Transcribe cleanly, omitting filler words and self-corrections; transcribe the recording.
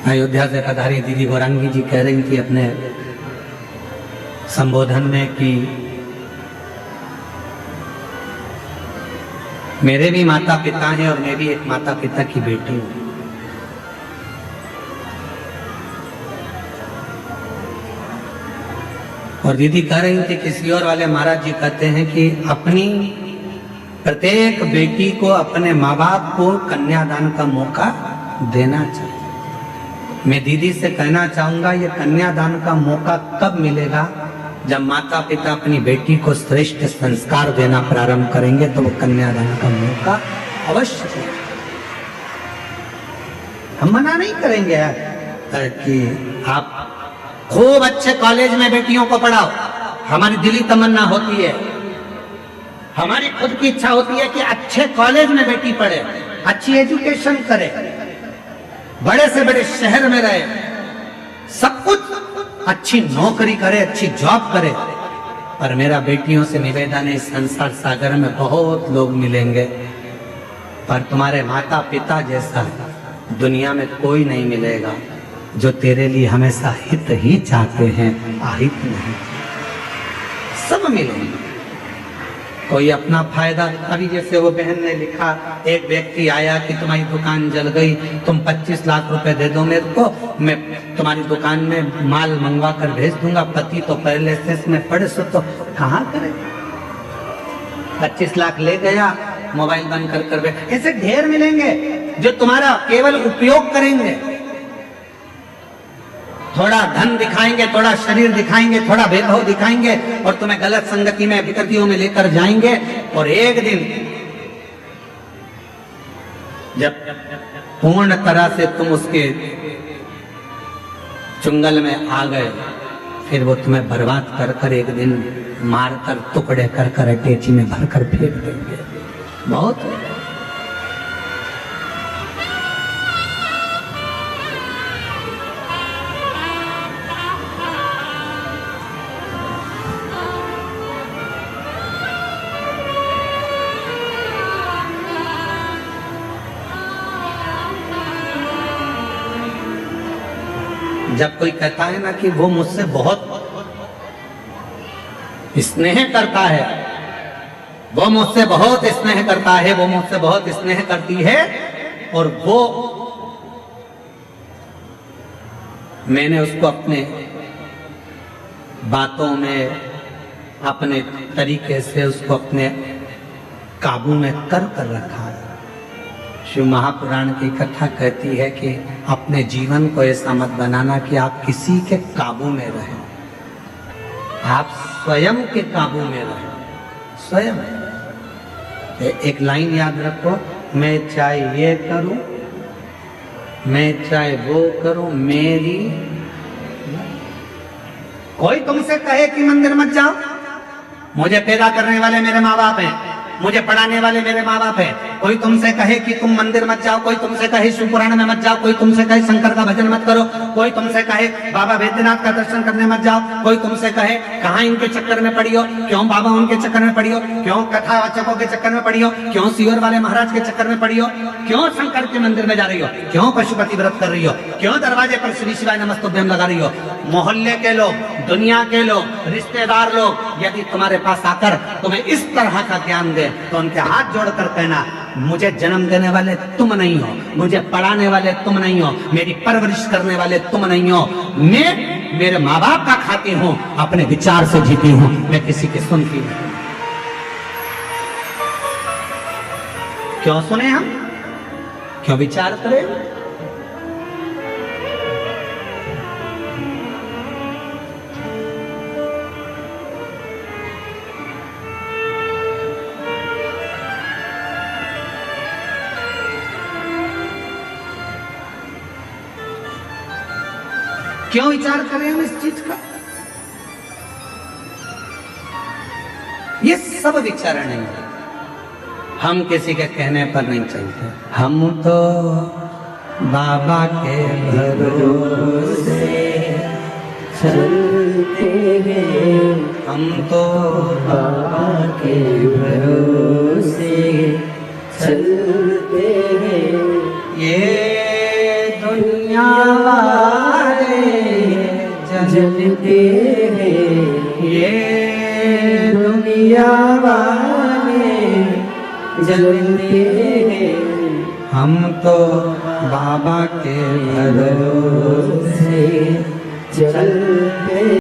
अयोध्या से पधारी दीदी गौरांगी जी कह रही थी अपने संबोधन में कि मेरे भी माता पिता हैं और मैं भी एक माता पिता की बेटी हूं। और दीदी कह रही थी किसी और वाले महाराज जी कहते हैं कि अपनी प्रत्येक बेटी को अपने माँ बाप को कन्यादान का मौका देना चाहिए। मैं दीदी से कहना चाहूंगा ये कन्यादान का मौका कब मिलेगा? जब माता पिता अपनी बेटी को श्रेष्ठ संस्कार देना प्रारंभ करेंगे तो वो कन्यादान का मौका अवश्य है। हम मना नहीं करेंगे यार कि आप खूब अच्छे कॉलेज में बेटियों को पढ़ाओ। हमारी दिली तमन्ना होती है, हमारी खुद की इच्छा होती है कि अच्छे कॉलेज में बेटी पढ़े, अच्छी एजुकेशन करे, बड़े से बड़े शहर में रहे, सब कुछ अच्छी नौकरी करे, अच्छी जॉब करे। पर मेरा बेटियों से निवेदन है, इस संसार सागर में बहुत लोग मिलेंगे पर तुम्हारे माता पिता जैसा दुनिया में कोई नहीं मिलेगा जो तेरे लिए हमेशा हित ही चाहते हैं, अहित नहीं। सब मिलेंगे, कोई अपना फायदा। अभी जैसे वो बहन ने लिखा, एक व्यक्ति आया कि तुम्हारी दुकान जल गई, तुम 25 लाख रुपए दे दो मेरे को, मैं तुम्हारी दुकान में माल मंगवा कर भेज दूंगा। पति तो पहले से इसमें पड़े सो तो कहाँ करे, 25 लाख ले गया, मोबाइल बंद कर बैठ। ऐसे ढेर मिलेंगे जो तुम्हारा केवल उपयोग करेंगे, थोड़ा धन दिखाएंगे, थोड़ा शरीर दिखाएंगे, थोड़ा वैभव दिखाएंगे और तुम्हें गलत संगति में विकृतियों में लेकर जाएंगे। और एक दिन जब पूर्ण तरह से तुम उसके चुंगल में आ गए, फिर वो तुम्हें बर्बाद कर कर एक दिन मारकर टुकड़े कर कर अटैची में भरकर फेंक देंगे। बहुत जब कोई कहता है ना कि वो मुझसे बहुत स्नेह करता है, वो मुझसे बहुत स्नेह करता है, वो मुझसे बहुत स्नेह करती है, और वो मैंने उसको अपने बातों में अपने तरीके से उसको अपने काबू में कर रखा है। शिव महापुराण की कथा कहती है कि अपने जीवन को ऐसा मत बनाना कि आप किसी के काबू में रहें, आप स्वयं के काबू में रहें। स्वयं एक लाइन याद रखो, मैं चाहे ये करूं, मैं चाहे वो करूं, मेरी। कोई तुमसे कहे कि मंदिर मत जाओ, मुझे पैदा करने वाले मेरे माँ बाप हैं, मुझे पढ़ाने वाले मेरे माँ बाप हैं। कोई तुमसे कहे कि तुम मंदिर मत जाओ, कोई तुमसे कहे शिव पुराण में मत जाओ, कोई तुमसे कहे शंकर का भजन मत करो, कोई तुमसे कहे बाबा वैद्यनाथ का दर्शन करने मत जाओ, कोई तुमसे कहे कहाँ इनके चक्कर में पड़ी हो, क्यों बाबा उनके चक्कर में पड़ी हो, क्यों कथावाचकों के चक्कर में पड़ी हो, क्यों सीवर वाले महाराज के चक्कर में पड़ी हो, क्यों शंकर के मंदिर में जा रही हो, क्यों पशुपति व्रत कर रही हो, क्यों दरवाजे पर श्री शिवाय नमस्तुभ्यम लगा रही हो। मोहल्ले के लोग, दुनिया के लोग, रिश्तेदार लोग यदि तुम्हारे पास आकर तुम्हें इस तरह का ज्ञान दे तो उनके हाथ जोड़कर कहना, मुझे जन्म देने वाले तुम नहीं हो, मुझे पढ़ाने वाले तुम नहीं हो, मेरी परवरिश करने वाले तुम नहीं हो, मैं मेरे माँ बाप का खाती हूँ, अपने विचार से जीती हूँ, मैं किसी की सुनती नहीं। क्यों सुने हम, क्यों विचार करें? क्यों विचार करें हम इस चीज का? ये सब विचारण नहीं है, हम किसी के कहने पर नहीं चलते। हम तो बाबा के भरोसे चलते हैं, हम तो बाबा के भरोसे चलते हैं। ये दुनिया वाले जलते हैं, ये दुनिया वाले जलते हैं, हम तो बाबा के भरोसे चलते